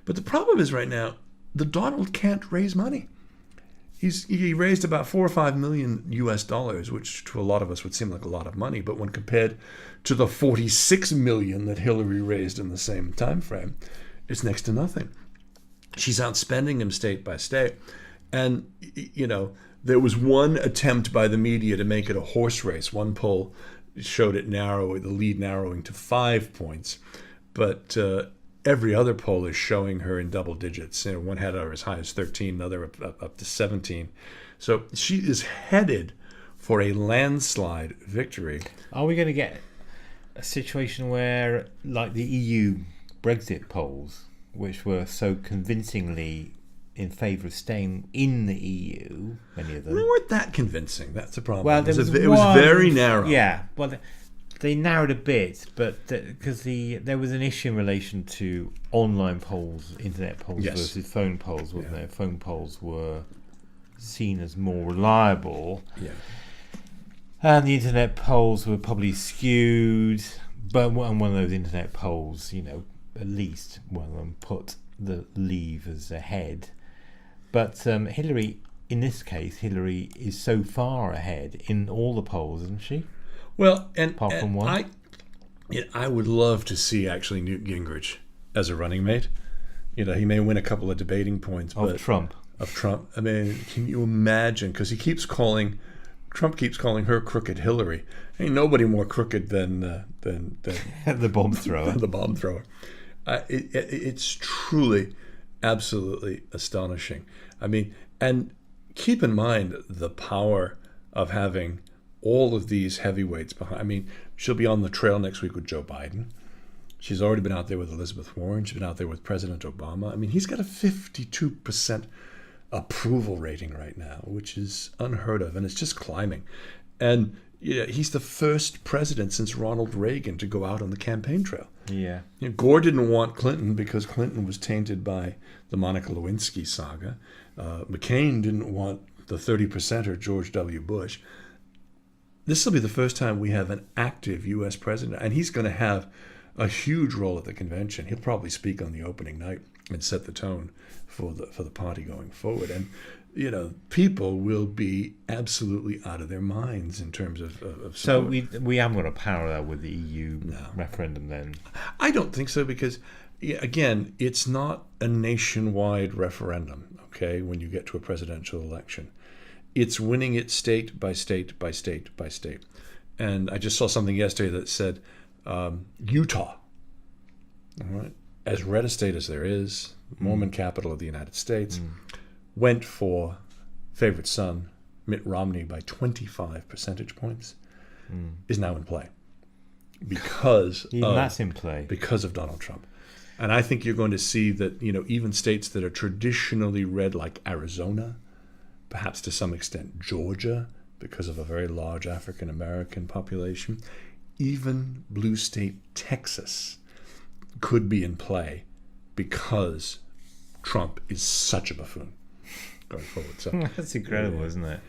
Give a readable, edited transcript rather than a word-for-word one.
But the problem is right now, the Donald can't raise money. He raised about 4 or 5 million US dollars, which to a lot of us would seem like a lot of money, but when compared to the 46 million that Hillary raised in the same time frame, it's next to nothing. She's outspending him state by state. And, there was one attempt by the media to make it a horse race. One poll showed it the lead narrowing to 5 points. But every other poll is showing her in double digits. One had her as high as 13, another up to 17. So she is headed for a landslide victory. Are we going to get a situation where, like the EU Brexit polls, which were so convincingly in favour of staying in the EU, many of them. They weren't that convincing. That's the problem. Well, it was very narrow. Yeah, well, they narrowed a bit, but because there was an issue in relation to online polls, internet polls versus phone polls, wasn't there? Phone polls were seen as more reliable. Yeah. And the internet polls were probably skewed, but one of those internet polls, at least one of them put the Leavers ahead. But Hillary, in this case, Hillary is so far ahead in all the polls, isn't she? Well, apart from one. I would love to see actually Newt Gingrich as a running mate. He may win a couple of debating points. Of Trump. I mean, can you imagine? Because Trump keeps calling her crooked Hillary. Ain't nobody more crooked than the bomb thrower. The bomb thrower. It's truly, absolutely astonishing. I mean, and keep in mind the power of having all of these heavyweights behind. I mean, she'll be on the trail next week with Joe Biden. She's already been out there with Elizabeth Warren. She's been out there with President Obama. I mean, he's got a 52% approval rating right now, which is unheard of, and it's just climbing. And he's the first president since Ronald Reagan to go out on the campaign trail. Yeah. Gore didn't want Clinton because Clinton was tainted by the Monica Lewinsky saga. McCain didn't want the 30%er George W. Bush. This will be the first time we have an active U.S. president, and he's going to have a huge role at the convention. He'll probably speak on the opening night and set the tone for the party going forward. And people will be absolutely out of their minds in terms of support. So we haven't got a parallel with the EU referendum then? I don't think so, because again, it's not a nationwide referendum, okay, when you get to a presidential election. It's winning it state by state by state by state. And I just saw something yesterday that said Utah, all right, as red a state as there is, Mormon capital of the United States, went for favorite son Mitt Romney by 25 percentage points, is now in play because that's in play because of Donald Trump. And I think you're going to see that even states that are traditionally red, like Arizona, perhaps to some extent Georgia, because of a very large African American population, even blue state Texas could be in play because Trump is such a buffoon going forward. So that's incredible, isn't it?